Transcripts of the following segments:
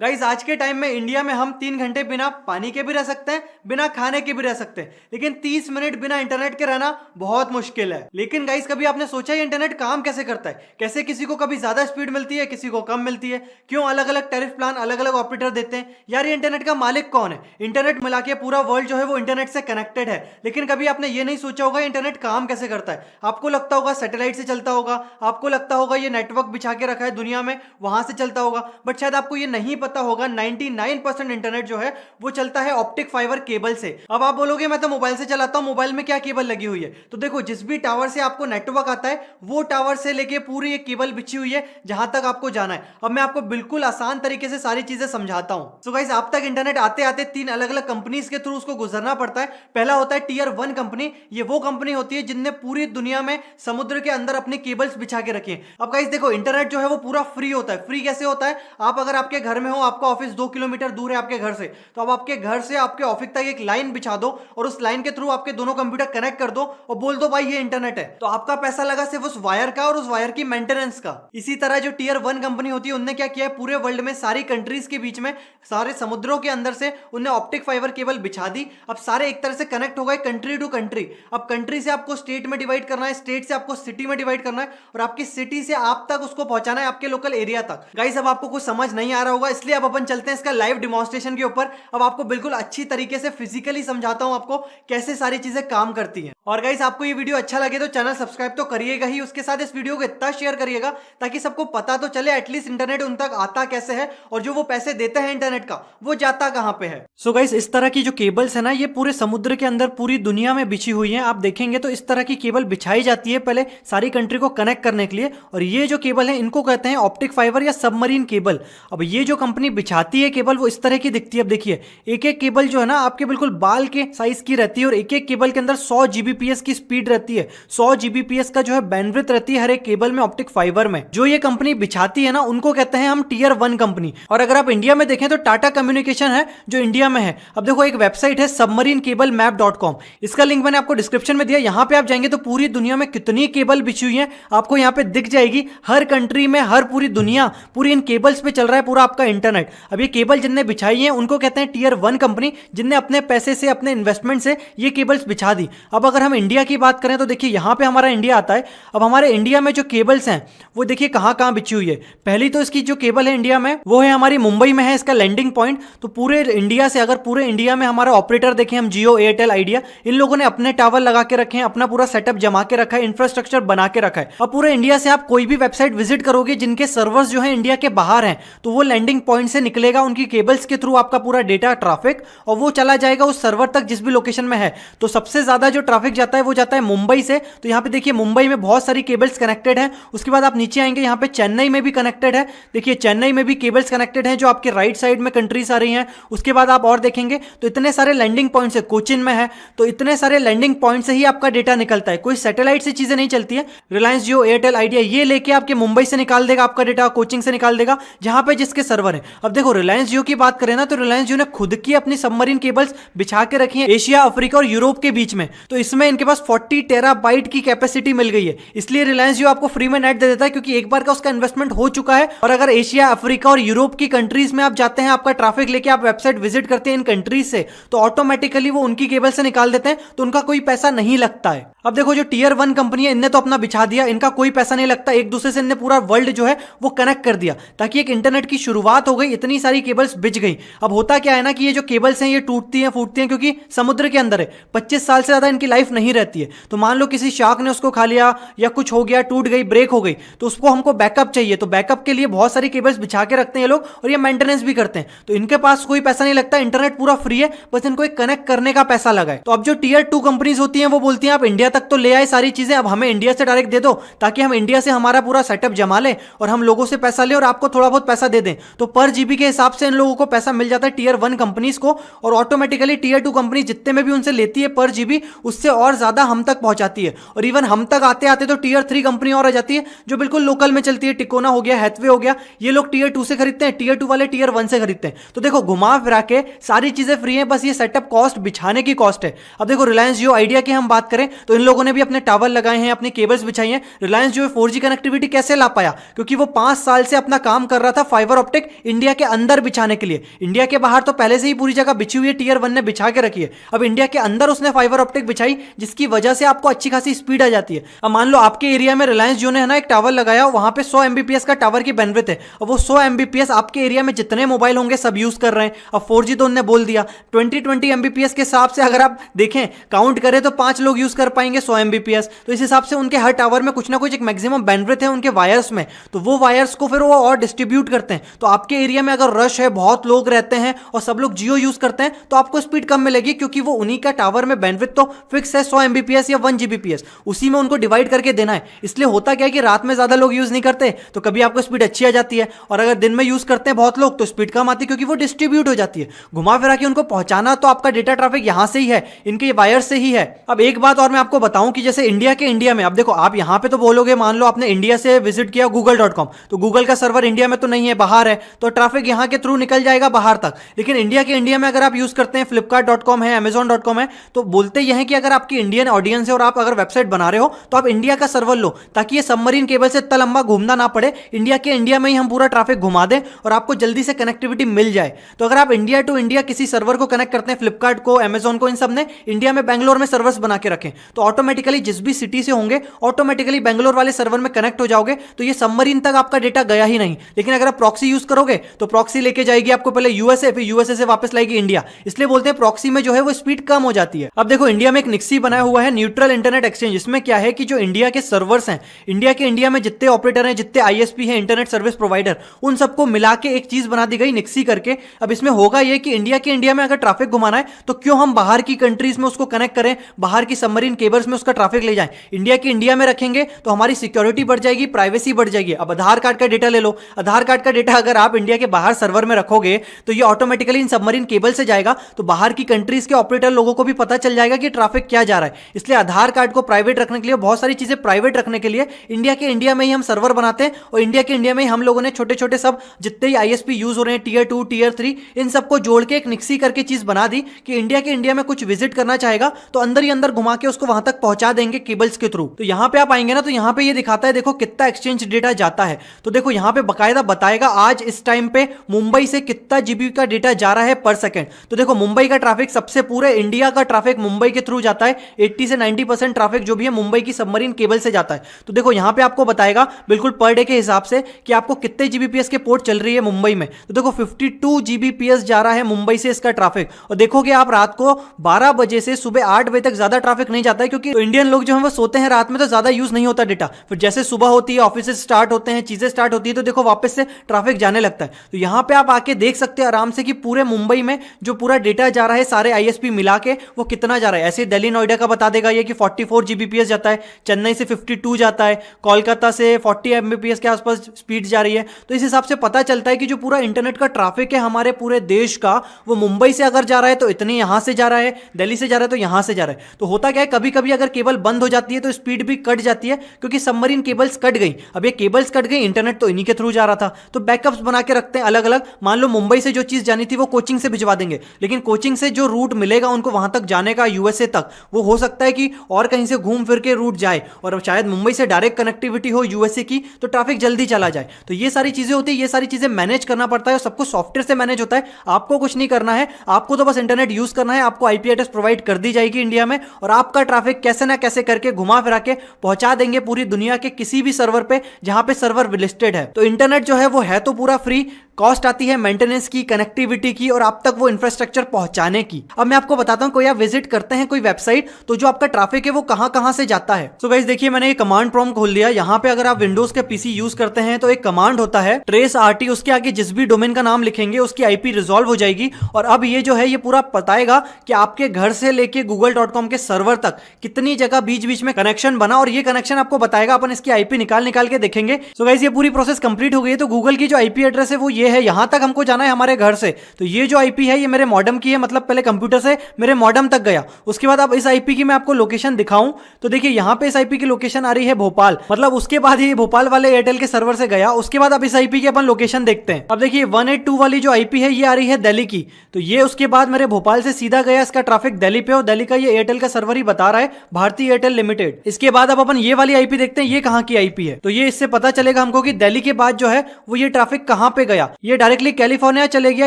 Guys आज के time में इंडिया में हम 3 घंटे बिना पानी के भी रह सकते हैं, बिना खाने के भी रह सकते हैं, लेकिन 30 मिनट बिना इंटरनेट के रहना बहुत मुश्किल है। लेकिन गाइस कभी आपने सोचा ये इंटरनेट काम कैसे करता है? कैसे किसी को कभी ज्यादा स्पीड मिलती है, किसी को कम मिलती है? क्यों अलग अलग टैरिफ प्लान अलग अलग ऑपरेटर देते हैं? यार ये इंटरनेट का मालिक कौन है? इंटरनेट मिला के पूरा वर्ल्ड जो है वो इंटरनेट से कनेक्टेड है, लेकिन कभी आपने ये नहीं सोचा होगा इंटरनेट काम कैसे करता है। आपको लगता होगा सैटेलाइट से चलता होगा, आपको लगता होगा ये नेटवर्क बिछा के रखा है दुनिया में, वहां से चलता होगा, बट शायद आपको ये नहीं पता होगा 99% इंटरनेट जो है वो चलता है ऑप्टिक फाइबर केबल से। अब आप बोलोगे मैं तो मोबाइल से चलाता हूं, मोबाइल में क्या केबल लगी हुई है? तो देखो जिस भी टावर से आपको नेटवर्क आता है वो टावर से लेके पूरी एक केबल बिछी हुई है जहां तक आपको जाना है। अब मैं आपको बिल्कुल आसान तरीके से सारी चीजें समझाता हूं। सो गाइस आप तक इंटरनेट आते आते 3 अलग अलग कंपनीज के थ्रू उसको गुजरना पड़ता है। पहला होता है टियर 1 कंपनी। ये वो कंपनी होती है जिनने पूरी दुनिया में समुद्र के अंदर अपनी केबल्स बिछा के रखी है। अब गाइस देखो इंटरनेट जो है वो पूरा फ्री होता है। फ्री कैसे होता है? आप अगर आपके घर में हो, आपका ऑफिस 2 किलोमीटर दूर है आपके घर से, तो अब आपके घर से आपके ऑफिस तक एक लाइन बिछा दो और उस लाइन के थ्रू आपके दोनों कंप्यूटर कनेक्ट कर दो और बोल दो भाई ये इंटरनेट है, तो आपका पैसा लगा सिर्फ उस वायर का और उस वायर की मेंटेनेंस का। इसी तरह जो टियर 1 कंपनी होती है उनने क्या किया है, पूरे वर्ल्ड में सारी कंट्रीज के बीच में, सारे समुद्रों के अंदर से उन्हें ऑप्टिक फाइबर केबल बिछा दी। अब सारे एक तरह से कनेक्ट हो गए कंट्री टू कंट्री। अब कंट्री से आपको स्टेट में डिवाइड करना है, स्टेट से आपको सिटी में डिवाइड करना है, और आपकी सिटी से आप तक उसको पहुंचाना है आपके लोकल एरिया तक। गाइस अब आपको कुछ समझ नहीं आ रहा होगा, इसलिए अब अपन चलते हैं इसका लाइव डेमोन्स्ट्रेशन के ऊपर। अब आपको बिल्कुल अच्छी तरीके से फिजिकली समझाता हूं आपको कैसे सारी चीजें काम करती हैं। और गाइस आपको ये वीडियो अच्छा लगे तो चैनल सब्सक्राइब तो करिएगा ही, उसके साथ इस वीडियो को इतना शेयर करिएगा ताकि सबको पता तो चले एटलीस्ट इंटरनेट उन तक आता कैसे है और जो वो पैसे देते हैं इंटरनेट का वो जाता कहां पे है। सो गाइस इस तरह की जो केबल्स है ना ये पूरे समुद्र के अंदर पूरी दुनिया में बिछी हुई है। आप देखेंगे तो इस तरह की केबल बिछाई जाती है पहले सारी कंट्री को कनेक्ट करने के लिए, और ये जो केबल है इनको कहते हैं ऑप्टिक फाइबर या सबमरीन केबल। अब ये जो कंपनी बिछाती है केबल वो इस तरह की दिखती है। अब देखिए एक एक केबल जो है ना आपके बिल्कुल बाल के साइज की रहती है, और एक एक केबल के अंदर 100 जीबीपीएस की स्पीड रहती है। 100 जीबीपीएस का जो है बैंडविड्थ रहती है हर एक केबल में ऑप्टिक फाइबर में। जो ये कंपनी बिछाती है ना उनको कहते हैं हम टियर 1 कंपनी। और अगर आप इंडिया में देखें तो टाटा कम्युनिकेशन है जो इंडिया में है। अब देखो एक वेबसाइट है submarinecablmap.com, इसका लिंक मैंने आपको डिस्क्रिप्शन में दिया। यहां पे आप जाएंगे तो पूरी दुनिया में कितनी केबल बिछी हुई है आपको यहां पे दिख जाएगी। हर कंट्री में, हर पूरी दुनिया, पूरी इन केबल्स पे चल रहा है पूरा आपका इंटरनेट। अब ये केबल जिनने बिछाई है उनको कहते हैं टियर 1 कंपनी, जिनने अपने पैसे से, अपने इन्वेस्टमेंट से ये केबल्स बिछा दी। अब अगर हम इंडिया की बात करें तो देखिए यहां पे हमारा इंडिया आता है। अब हमारे इंडिया में जो केबल्स हैं वो देखिए कहां कहां बिछी हुई है। पहली तो इसकी जो केबल है इंडिया में वो है हमारी मुंबई में है इसका लैंडिंग पॉइंट। तो पूरे इंडिया से, अगर पूरे इंडिया में हमारा ऑपरेटर देखें हम, जियो, एयरटेल, आइडिया, इन लोगों ने अपने टावर लगा के रखे हैं, अपना पूरा सेटअप जमा के रखा है, इंफ्रास्ट्रक्चर बना के रखा है। अब पूरे इंडिया से आप कोई भी वेबसाइट विजिट करोगे जिनके सर्वर्स जो है इंडिया के बाहर हैं, तो वो लैंडिंग पॉइंट से निकलेगा उनकी केबल्स के थ्रू आपका पूरा डेटा ट्रैफिक, और वो चला जाएगा उस सर्वर तक जिस भी लोकेशन में है। तो सबसे ज्यादा जो ट्रैफिक जाता है वो जाता है मुंबई से। तो यहाँ पे देखिए मुंबई में बहुत सारी केबल्स कनेक्टेड हैं। उसके बाद आप नीचे आएंगे, यहाँ पे चेन्नई में भी कनेक्टेड है। देखिए चेन्नई में भी केबल्स कनेक्टेड हैं जो आपके राइट साइड में कंट्रीज आ रही हैं। उसके बाद आप और देखेंगे तो इतने सारे लैंडिंग पॉइंट्स है, कोचिन में है, तो इतने सारे लैंडिंग पॉइंट से ही आपका डेटा निकलता है। कोई सैटेलाइट से चीजें नहीं चलती है। रिलायंस जियो, एयरटेल, आइडिया ये लेके आपके मुंबई से निकाल देगा आपका डेटा, कोचिंग से निकाल देगा जहां पे जिसके सर्वर है। अब देखो रिलायंस जियो की बात करें ना तो रिलायंस जियो ने खुद की अपनी सबमरीन केबल्स बिछा के रखी है एशिया, अफ्रीका और यूरोप के बीच में। तो इसमें इनके पास 40 टेराबाइट की कैपेसिटी मिल गई है। इसलिए रिलायंस जियो आपको फ्री में नेट दे देता है क्योंकि एक बार का उसका इन्वेस्टमेंट हो चुका है। और अगर एशिया, अफ्रीका और यूरोप की कंट्रीज में आप जाते हैं, आपका ट्रैफिक लेके आप वेबसाइट विजिट करते हैं इन कंट्रीज से, तो ऑटोमेटिकली वो उनकी केबल से निकाल देते हैं, तो उनका कोई पैसा नहीं लगता है। अब देखो जो टियर 1 कंपनी है इनने तो अपना बिछा दिया, इनका कोई पैसा नहीं लगता। एक दूसरे से इनने पूरा वर्ल्ड जो है वो कनेक्ट कर दिया ताकि एक इंटरनेट की शुरुआत हो गई। इतनी सारी केबल्स बिछ गई। अब होता क्या है ना कि ये जो केबल्स हैं ये टूटती हैं, फूटती हैं क्योंकि समुद्र के अंदर है। 25 साल से ज्यादा इनकी लाइफ नहीं रहती है। तो मान लो किसी शार्क ने उसको खा लिया या कुछ हो गया, टूट गई, ब्रेक हो गई, तो उसको हमको बैकअप चाहिए। तो बैकअप के लिए बहुत सारी केबल्स बिछा के रखते हैं ये लोग, और ये मेंटेनेंस भी करते हैं। तो इनके पास कोई पैसा नहीं लगता, इंटरनेट पूरा फ्री है, बस इनको एक कनेक्ट करने का पैसा लगा है। तो अब जो टियर 2 कंपनीज होती हैं वो बोलती हैं आप इंडिया तक तो ले आए सारी चीजें, अब हमें इंडिया से डायरेक्ट दे दो ताकि हम इंडिया से हमारा पूरा सेटअप जमा ले और हम लोगों से पैसा ले और आपको थोड़ा बहुत पैसा दे दें। तो पर जीबी के हिसाब से इन लोगों को पैसा मिल जाता है टियर 1 कंपनीज को, और ऑटोमेटिकली टियर 2 कंपनी जितने में भी उनसे लेती है पर जीबी, उससे और ज्यादा हम तक पहुंचाती है। और इवन हम तक आते आते तो टीयर 3 कंपनी और आ जाती है जो बिल्कुल लोकल में चलती है, टिकोना हो गया, हैथवे हो गया, ये लोग टीयर 2 से खरीदते हैं, टीयर 2 वाले टीयर 1 से खरीदते हैं। तो देखो घुमा फिरा के सारी चीजें फ्री है, बस ये सेटअप कॉस्ट, बिछाने की कॉस्ट है। अब देखो रिलायंस जियो आइडिया की हम बात करें तो इन लोगों ने भी अपने टावर लगाए हैं, अपनी केबल्स बिछाई हैं। रिलायंस जियो 4G कनेक्टिविटी कैसे ला पाया? क्योंकि वो 5 साल से अपना काम कर रहा था फाइबर ऑप्टिक इंडिया के अंदर बिछाने के लिए। इंडिया के बाहर तो पहले से ही पूरी जगह बिछी हुई है, टीयर 1 ने बिछा के रखी है। अब इंडिया के अंदर उसने फाइबर ऑप्टिक बिछाई, जिसकी वजह से आपको अच्छी खासी स्पीड आ जाती है। अब मान लो आपके एरिया में रिलायंस जियो ने है ना एक टावर लगाया, वहां पे 100 Mbps का टावर की बैंडविड्थ है, और वो 100 Mbps आपके एरिया में जितने मोबाइल होंगे सब यूज कर रहे हैं। अब 4G तो उन्होंने बोल दिया, 20 Mbps के हिसाब से अगर आप देखें, काउंट करें तो 5 लोग यूज कर पाएंगे 100 Mbps। तो इस हिसाब से उनके हर टावर में कुछ ना कुछ एक मैक्सिमम बैंडविड्थ है उनके वायर्स में, तो वो वायर्स को फिर वो और डिस्ट्रीब्यूट करते हैं। तो आपके एरिया में अगर रश है, बहुत लोग रहते हैं और सब लोग जियो यूज करते हैं, तो आपको स्पीड कम मिलेगी, क्योंकि वो उन्हीं का टावर में बैंडविड्थ तो फिक्स है 100 Mbps या 1 Gbps, उसी में उनको डिवाइड करके देना है। इसलिए होता क्या है कि रात में ज्यादा लोग यूज नहीं करते तो कभी आपको स्पीड अच्छी आ जाती है, और अगर दिन में यूज करते हैं बहुत लोग तो स्पीड कम आती है, क्योंकि वो डिस्ट्रीब्यूट हो जाती है। घुमा फिरा के उनको पहुंचाना तो आपका डेटा ट्रैफिक यहां से ही है, इनके वायर से ही है। अब एक बात और मैं आपको बताऊं कि जैसे इंडिया में, अब देखो आप यहां पे तो बोलोगे, मान लो आपने इंडिया से विजिट किया google.com, तो गूगल का सर्वर इंडिया में तो नहीं है, बाहर है, तो ट्रैफिक यहां के थ्रू निकल जाएगा बाहर तक। लेकिन इंडिया में अगर आप यूज करते हैं, flipkart.com है, amazon.com है, तो बोलते यह है कि अगर आपकी इंडियन ऑडियंस है और आप अगर वेबसाइट बना रहे हो तो आप इंडिया का सर्वर लो, ताकि ये सबमरीन केबल से इतना लंबा घूमना ना पड़े। इंडिया में ही हम पूरा ट्रैफिक घुमा दें और आपको जल्दी से कनेक्टिविटी मिल जाए। तो अगर आप इंडिया टू इंडिया किसी सर्वर को कनेक्ट करते हैं, फ्लिपकार्ट को, अमेजॉन को, इन सब ने इंडिया में बैंगलोर में सर्वर्स बना के रखें, तो ऑटोमेटिकली जिस भी सिटी से होंगे ऑटोमेटिकली बैंगलोर वाले सर्वर में कनेक्ट हो जाओगे, तो ये सबमरीन तक आपका डेटा गया ही नहीं। लेकिन अगर आप प्रॉक्सी यूज करोगे तो प्रॉक्सी लेके जाएगी आपको पहले यूएसए, फिर यूएसए से वापस लाएगी इंडिया, इसलिए बोलते हैं प्रॉक्सी में जो है वो स्पीड कम हो जाती है। अब देखो इंडिया में एक निक्सी बनाया हुआ है, न्यूट्रल इंटरनेट एक्सचेंज। इसमें क्या है कि जो इंडिया के सर्वर्स हैं, इंडिया में जितने ऑपरेटर हैं, जितने आईएसपी हैं, इंटरनेट सर्विस प्रोवाइडर, उन सबको मिला के एक चीज बना दी गई निक्सी करके। अब इसमें होगा ये कि इंडिया में अगर ट्रैफिक घुमाना है तो क्यों हम बाहर की कंट्रीज में उसको कनेक्ट करें, बाहर की सबमरीन केबल्स में उसका ट्रैफिक ले जाएं। इंडिया में रखेंगे तो हमारी सिक्योरिटी बढ़ जाएगी, प्राइवेसी बढ़ जाएगी। अब आधार कार्ड का डेटा ले लो, आधार कार्ड का डेटा अगर आप इंडिया के बाहर सर्वर में रखोगे तो ये ऑटोमेटिकली इन सबमरीन केबल से जाएगा, तो बाहर की कंट्रीज के ऑपरेटर लोगों को भी पता चल जाएगा कि ट्रैफिक क्या जा रहा है। इसलिए आधार कार्ड को प्राइवेट रखने के लिए, बहुत सारी चीजें प्राइवेट रखने के लिए इंडिया में ही हम सर्वर बनाते हैं, और इंडिया में ही हम लोगों ने छोटे छोटे सब जितने ही आईएसपी यूज हो रहे हैं, टीयर 2, टीयर 3, इन सबको जोड़ के एक निक्सी करके चीज बना दी कि इंडिया में कुछ विजिट करना चाहेगा तो अंदर ही अंदर घुमा के उसको वहां तक पहुंचा देंगे केबल्स के थ्रू। तो यहां पे आप आएंगे ना, तो यहां पे ये दिखाता है, देखो कितना एक्सचेंज डेटा जाता है। तो देखो यहां पे बकायदा बताएगा आज इस टाइम पे मुंबई से कितना जीबी का डेटा जा रहा है पर सेकंड। तो देखो मुंबई का ट्रैफिक, सबसे पूरे इंडिया का ट्रैफिक मुंबई के थ्रू जाता है। 80 से 90% ट्रैफिक जो भी है मुंबई की सबमरीन केबल से जाता है। तो देखो यहां पे आपको बताएगा बिल्कुल पर डे के हिसाब से कि आपको कितने जीबीपीएस के पोर्ट चल रही है मुंबई में। तो देखो 52 जीबीपीएस जा रहा है मुंबई से इसका ट्रैफिक। और देखोगे आप रात को 12 बजे से सुबह 8 बजे तक ज्यादा ट्रैफिक नहीं जाता है, क्योंकि इंडियन लोग जो है वो सोते हैं रात में, तो ज्यादा यूज नहीं होता डेटा। फिर जैसे सुबह होती है, ऑफिस स्टार्ट होते हैं, चीजें स्टार्ट होती है, तो देखो वापस से ट्रैफिक जाने लगता है। तो यहां पे आप आके देख सकते हैं आराम से कि पूरे मुंबई में जो पूरा डेटा जा रहा है सारे आईएसपी मिला के वो कितना जा रहा है। ऐसे दिल्ली नोएडा का बता देगा ये कि 44 जीबीपीएस जाता है, चेन्नई से 52 जाता है, कोलकाता से 40 एमबीपीएस के आसपास स्पीड जा रही है। तो इस हिसाब से पता चलता है कि जो पूरा इंटरनेट का ट्रैफिक है हमारे पूरे देश का, वो मुंबई से अगर जा रहा है तो इतनी यहां से जा रहा है, दिल्ली से जा रहा है तो यहां से जा रहा है। तो होता क्या है, कभी कभी अगर केबल बंद हो जाती है तो स्पीड भी कट जाती है, क्योंकि सबमरीन केबल्स कट गई। अब ये केबल्स कट गई, इंटरनेट तो इन्हीं के थ्रू जा रहा था, तो बैकअप्स बना के रखते हैं अलग अलग। मान लो मुंबई से जो चीज जानी थी वो कोचिंग से भिजवा देंगे, लेकिन कोचिंग से जो रूट मिलेगा उनको वहां तक जाने का यूएसए तक, वो हो सकता है कि और कहीं से घूम फिर के रूट जाए, और शायद मुंबई से डायरेक्ट कनेक्टिविटी हो यूएसए की, तो ट्रैफिक जल्दी चला जाए। तो ये सारी चीजें होती है, ये सारी चीजें मैनेज करना पड़ता है, सबको सॉफ्टवेयर से मैनेज होता है। आपको कुछ नहीं करना है, आपको तो बस इंटरनेट यूज करना है, आपको आईपी एड्रेस प्रोवाइड कर दी जाएगी इंडिया में, और आपका ट्रैफिक कैसे ना कैसे करके घुमा फिरा के पहुंचा देंगे पूरी दुनिया के किसी भी सर्वर पे जहां पे सर्वर लिस्टेड है। तो इंटरनेट जो है वो है तो पूरा फ्री, कॉस्ट आती है मेंटेनेंस की, कनेक्टिविटी की, और आप तक वो इंफ्रास्ट्रक्चर पहुंचाने की। अब मैं आपको बताता हूं, कोई आप विजिट करते हैं कोई वेबसाइट, तो जो आपका ट्रैफिक है वो कहां कहां से जाता है। सो गाइस देखिए, मैंने ये कमांड प्रॉम्प्ट खोल दिया। यहां पे अगर आप विंडोज के पीसी यूज करते हैं तो एक कमांड होता है ट्रेस आरटी, उसके आगे जिस भी डोमेन का नाम लिखेंगे उसकी आईपी रिजॉल्व हो जाएगी। और अब ये जो है ये पूरा बताएगा कि आपके घर से लेके google.com के सर्वर तक कितनी जगह बीच बीच में कनेक्शन बना, और ये कनेक्शन आपको बताएगा। अपन इसकी आईपी निकाल के देखेंगे। सो गाइस ये पूरी प्रोसेस कंप्लीट हो गई है। तो गूगल की जो आईपी एड्रेस है वो ये ये है, यहाँ तक हमको जाना है हमारे घर से, तो ये जो आईपी है ये मेरे मॉडेम की है, मतलब पहले कंप्यूटर से मेरे मॉडेम तक गया। उसके बाद अब इस आईपी की मैं आपको लोकेशन दिखाऊं तो देखिए यहाँ पे इस आईपी की लोकेशन आ रही है भोपाल, मतलब उसके बाद ये भोपाल वाले एयरटेल के सर्वर से गया। उसके बाद अब इस आईपी की अपन लोकेशन देखते हैं। अब देखिए 182 वाली जो आईपी है ये आ रही है दिल्ली की, तो ये उसके बाद मेरे भोपाल से सीधा गया, इसका ट्रैफिक दिल्ली पे, और दिल्ली का ये एयरटेल का सर्वर ही बता रहा है, भारतीय एयरटेल लिमिटेड। इसके बाद अब अपन ये वाली आईपी देखते हैं, ये कहाँ की आईपी है, तो ये इससे पता चलेगा हमको कि दिल्ली के बाद जो है वो ये ट्रैफिक कहाँ पे गया। ये डायरेक्टली कैलिफोर्निया चले गया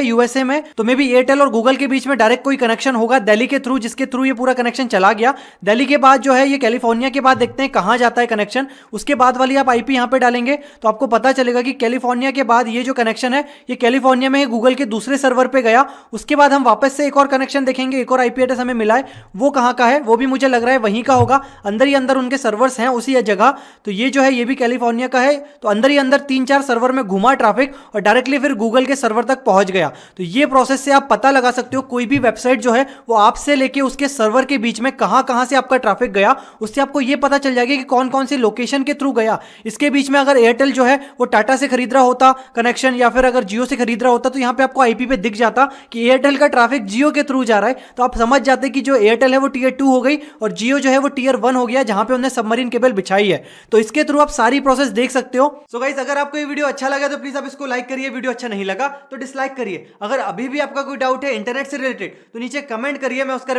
यूएसए में, तो मे बी एयरटेल और गूगल के बीच में डायरेक्ट कोई कनेक्शन होगा दिल्ली के थ्रू, जिसके थ्रू ये पूरा कनेक्शन चला गया। दिल्ली के बाद जो है ये कैलिफोर्निया के बाद देखते हैं कहाँ जाता है कनेक्शन। उसके बाद वाली आप आईपी यहाँ पे डालेंगे तो आपको पता चलेगा कि कैलिफोर्निया के बाद ये जो कनेक्शन है ये कैलिफोर्निया में गूगल के दूसरे सर्वर पे गया। उसके बाद हम वापस से एक और कनेक्शन देखेंगे, एक और आईपी एड्रेस हमें मिला है, वो कहाँ का है, वो भी मुझे लग रहा है वहीं का होगा, अंदर ही अंदर उनके सर्वर्स हैं उसी जगह। तो ये जो है ये भी कैलिफोर्निया का है, तो अंदर ही अंदर 3-4 सर्वर में घुमा ट्रैफिक और डायरेक्टली फिर गूगल के सर्वर तक पहुंच गया। तो ये प्रोसेस से आप पता लगा सकते हो कोई भी वेबसाइट जो है वो आपसे लेके उसके सर्वर के बीच में कहां कहां से आपका ट्रैफिक गया, उससे आपको ये पता चल जाएगा कि कौन कौन सी लोकेशन के थ्रू गया। इसके बीच में अगर एयरटेल जो है वो टाटा से खरीद रहा होता कनेक्शन, या फिर अगर जियो से खरीद रहा होता, तो यहाँ पे आपको आईपी पे दिख जाता कि एयरटेल का ट्रैफिक जियो के थ्रू जा रहा है, तो आप समझ जाते कि जो एयरटेल है वो टीयर 2 हो गई और जियो जो है वो टीयर 1 हो गया, जहां पे उन्होंने सबमरीन केबल बिछाई है। तो इसके थ्रू आप सारी प्रोसेस देख सकते हो। सो गाइस, अगर आपको ये वीडियो अच्छा लगा तो प्लीज आप इसको लाइक करिए, वीडियो अच्छा नहीं लगा तो डिसलाइक करिए। अगर अभी भी आपका कोई डाउट है इंटरनेट से रिलेटेड तो नीचे कमेंट करिए, मैं उसका